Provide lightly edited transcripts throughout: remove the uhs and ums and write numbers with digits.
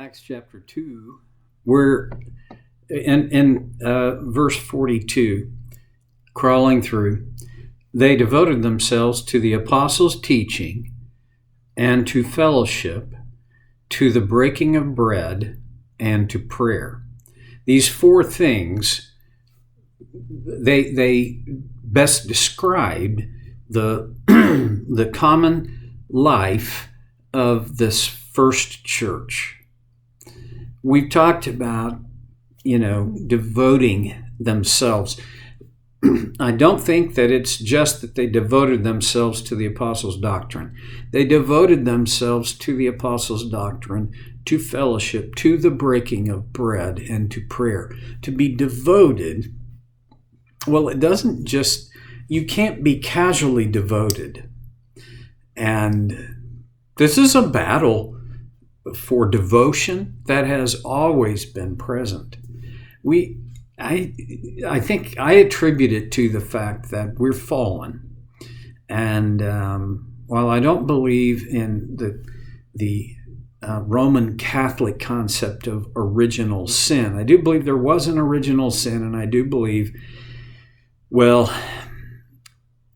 Acts chapter 2, we're in verse 42, crawling through. They devoted themselves to the apostles' teaching and to fellowship, to the breaking of bread, and to prayer. These four things, they best described the, the common life of this first church. We've talked about, devoting themselves. I don't think that it's just that they devoted themselves to the apostles' doctrine. They devoted themselves to the apostles' doctrine, to fellowship, to the breaking of bread, and to prayer. To be devoted, well, it doesn't just, you can't be casually devoted. And this is a battle for devotion that has always been present. I think I attribute it to the fact that we're fallen, and while I don't believe in the Roman Catholic concept of original sin, I do believe there was an original sin, and I do believe, well,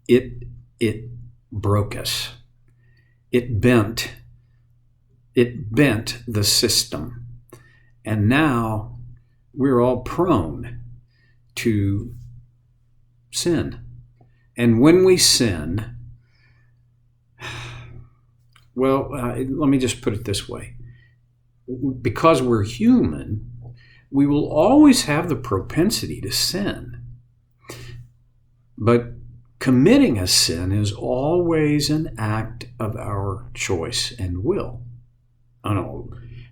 it broke us. It bent the system. And now we're all prone to sin. And when we sin, well, let me just put it this way. Because we're human, we will always have the propensity to sin. But committing a sin is always an act of our choice and will.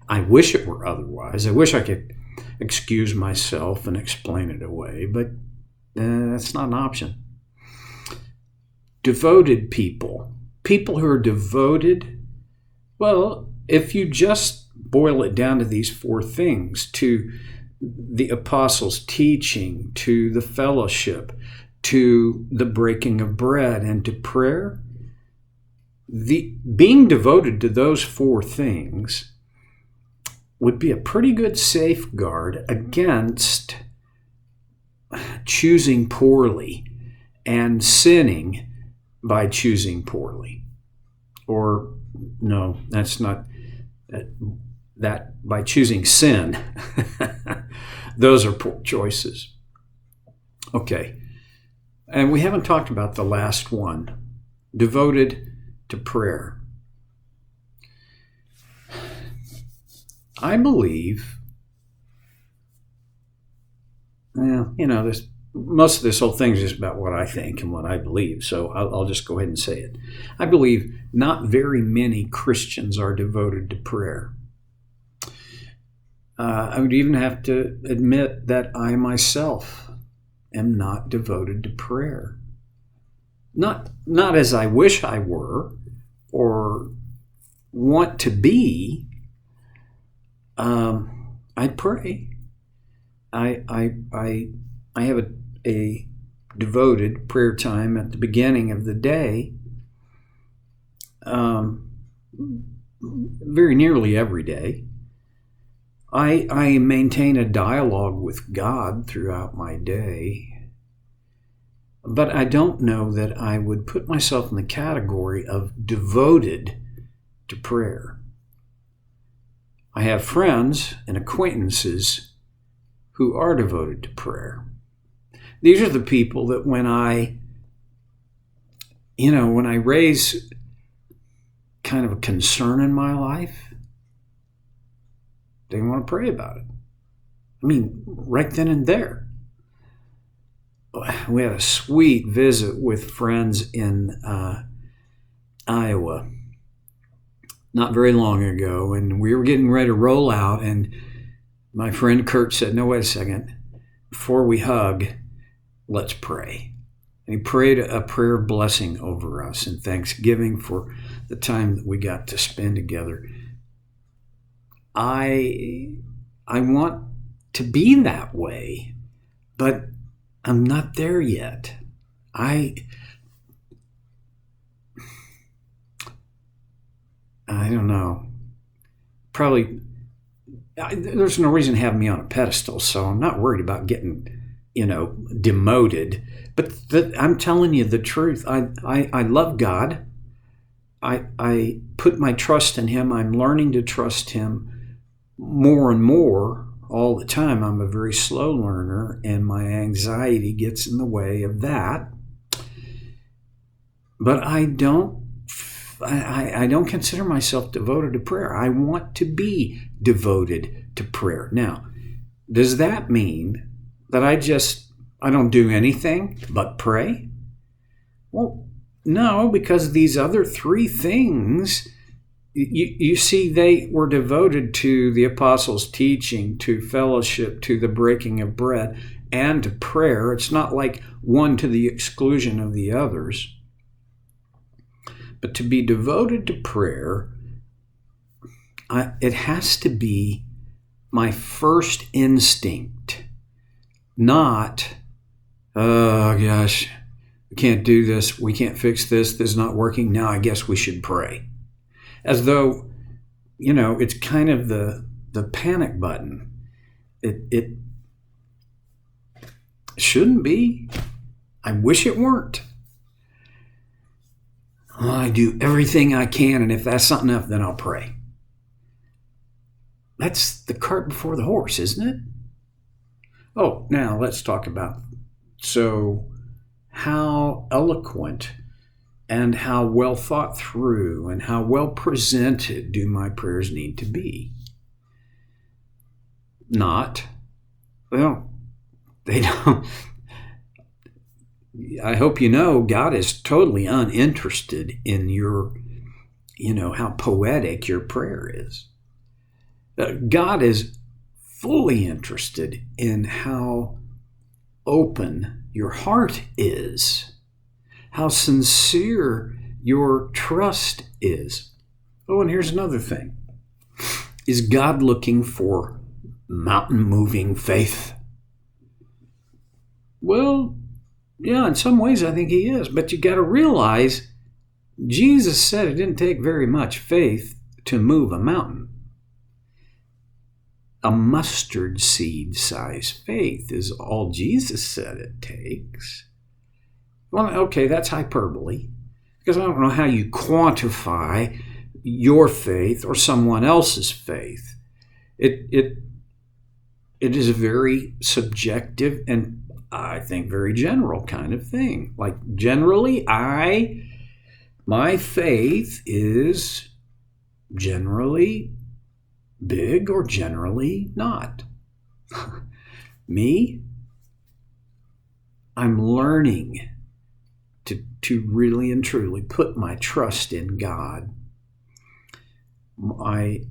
I wish it were otherwise. I wish I could excuse myself and explain it away, but that's not an option. Devoted people who are devoted, well, if you just boil it down to these four things, to the apostles' teaching, to the fellowship, to the breaking of bread, and to prayer, being devoted to those four things would be a pretty good safeguard against choosing poorly and sinning by choosing poorly. Or, no, that's not that by choosing sin. Those are poor choices. Okay. And we haven't talked about the last one, devoted to prayer. I believe, most of this whole thing is just about what I think and what I believe, so I'll just go ahead and say it. I believe not very many Christians are devoted to prayer. I would even have to admit that I myself am not devoted to prayer. Not as I wish I were or want to be. I pray. I have a devoted prayer time at the beginning of the day, very nearly every day. I maintain a dialogue with God throughout my day. But I don't know that I would put myself in the category of devoted to prayer. I have friends and acquaintances who are devoted to prayer. These are the people that when I raise kind of a concern in my life, they want to pray about it. I mean, right then and there. We had a sweet visit with friends in Iowa not very long ago, and we were getting ready to roll out, and my friend Kurt said, "No, wait a second. Before we hug, let's pray." And he prayed a prayer of blessing over us and thanksgiving for the time that we got to spend together. I want to be that way, but I'm not there yet. I don't know. Probably there's no reason to have me on a pedestal, so I'm not worried about getting, demoted. But I'm telling you the truth. I love God. I put my trust in Him. I'm learning to trust Him more and more all the time. I'm a very slow learner, and my anxiety gets in the way of that. But I don't consider myself devoted to prayer. I want to be devoted to prayer. Now, does that mean that I don't do anything but pray? Well, no, because these other three things, you see, they were devoted to the apostles' teaching, to fellowship, to the breaking of bread, and to prayer. It's not like one to the exclusion of the others. But to be devoted to prayer, it has to be my first instinct, not, oh gosh, we can't do this, we can't fix this, this is not working, now I guess we should pray. As though, it's kind of the panic button. It shouldn't be. I wish it weren't. I do everything I can, and if that's not enough, then I'll pray. That's the cart before the horse, isn't it? Oh, now let's talk about, how eloquent and how well thought through and how well presented do my prayers need to be? They don't. I hope God is totally uninterested in your, how poetic your prayer is. God is fully interested in how open your heart is, how sincere your trust is. Oh, and here's another thing. Is God looking for mountain-moving faith? Well, yeah, in some ways I think He is, but you got to realize Jesus said it didn't take very much faith to move a mountain. A mustard seed size faith is all Jesus said it takes. Well, okay, that's hyperbole, because I don't know how you quantify your faith or someone else's faith. It is a very subjective and I think very general kind of thing. Like generally, my faith is generally big or generally not. Me, I'm learning to really and truly put my trust in God. I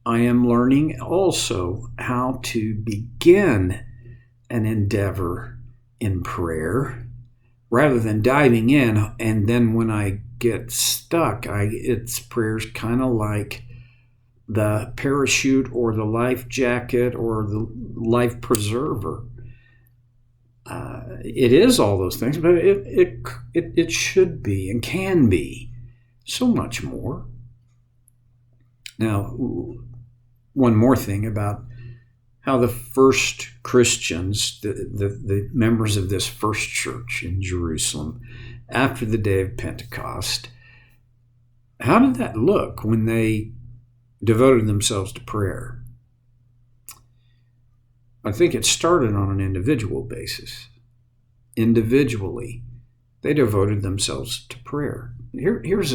am learning also how to begin an endeavor in prayer rather than diving in, and then when I get stuck, it's prayer's kind of like the parachute or the life jacket or the life preserver. It is all those things, but it should be and can be so much more. Now, one more thing about how the first Christians, the members of this first church in Jerusalem, after the day of Pentecost, how did that look when they devoted themselves to prayer? I think it started on an individual basis. Individually, they devoted themselves to prayer. This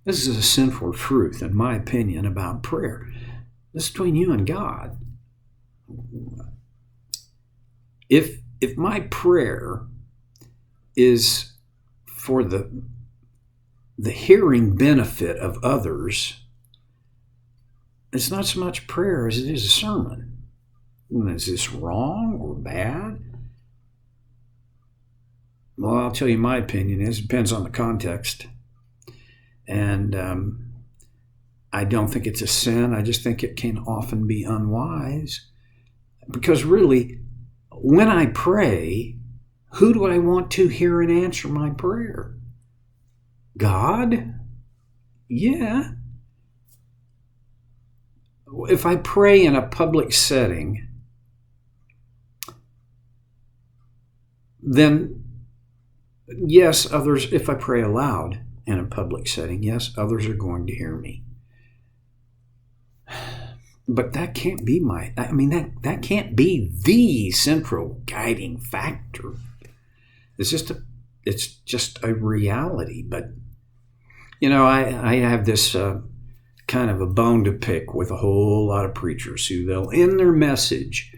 is a sinful truth, in my opinion, about prayer. This is between you and God. If my prayer is for the hearing benefit of others, it's not so much prayer as it is a sermon. Is this wrong or bad? Well, I'll tell you my opinion is it depends on the context. And I don't think it's a sin. I just think it can often be unwise. Because really, when I pray, who do I want to hear and answer my prayer? God? Yeah. if I pray in a public setting, then yes, others, if I pray aloud in a public setting, yes, others are going to hear me. But that can't be that can't be the central guiding factor. It's just a reality. But, I have this kind of a bone to pick with a whole lot of preachers who they'll end their message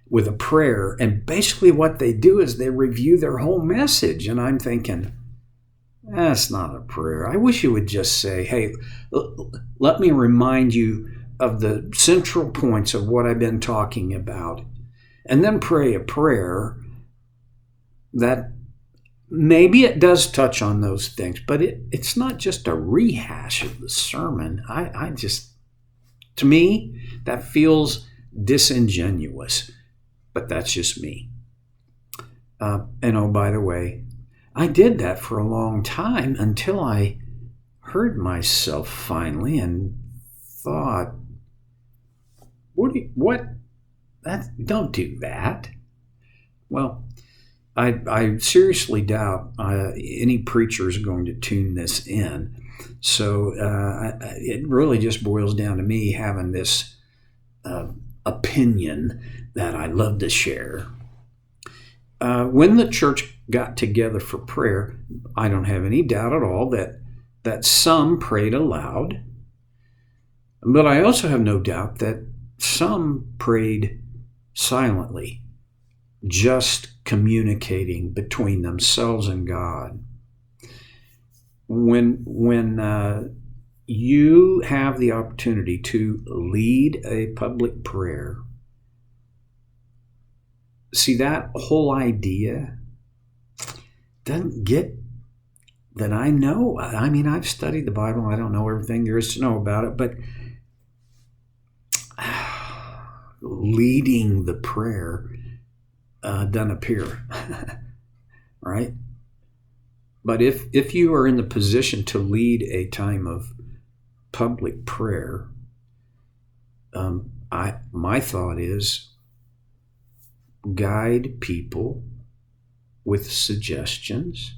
with a prayer, and basically what they do is they review their whole message. And I'm thinking, that's not a prayer. I wish you would just say, hey, let me remind you of the central points of what I've been talking about, and then pray a prayer that maybe it does touch on those things, but it's not just a rehash of the sermon. To me, that feels disingenuous, but that's just me. And oh, by the way, I did that for a long time until I heard myself finally and thought, don't do that. Well, I seriously doubt any preacher is going to tune this in. So it really just boils down to me having this opinion that I love to share. When the church got together for prayer, I don't have any doubt at all that some prayed aloud. But I also have no doubt that some prayed silently, just communicating between themselves and God. When you have the opportunity to lead a public prayer, see, that whole idea doesn't get that I know. I mean, I've studied the Bible. I don't know everything there is to know about it, but leading the prayer doesn't appear, right? But if you are in the position to lead a time of public prayer, my thought is guide people with suggestions.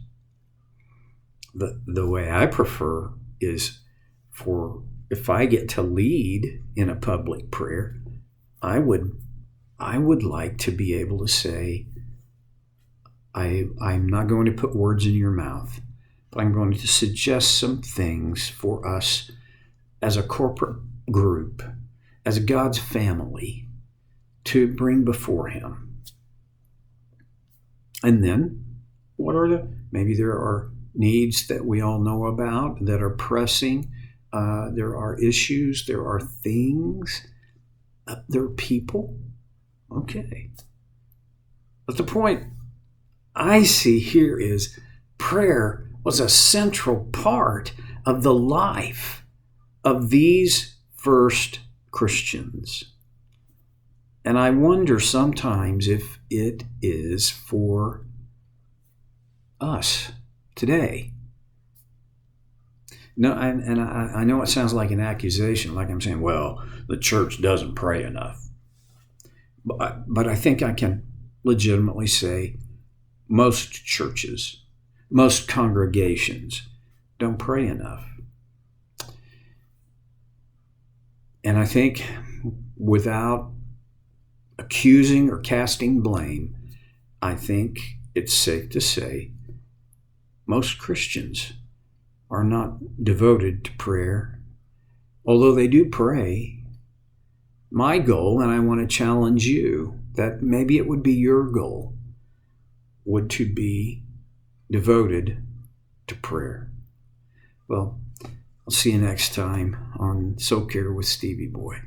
The way I prefer is if I get to lead in a public prayer, I would like to be able to say, I'm not going to put words in your mouth, but I'm going to suggest some things for us as a corporate group, as God's family, to bring before Him. And then, maybe there are needs that we all know about that are pressing. There are issues, there are things, there are people. Okay. But the point I see here is prayer was a central part of the life of these first Christians. And I wonder sometimes if it is for us today. No, and I know it sounds like an accusation, like I'm saying, well, the church doesn't pray enough. But I think I can legitimately say most churches, most congregations don't pray enough. And I think without accusing or casting blame, I think it's safe to say most Christians are not devoted to prayer. Although they do pray, my goal, and I want to challenge you, that maybe it would be your goal, would to be devoted to prayer. Well, I'll see you next time on Soul Care with Stevie Boy.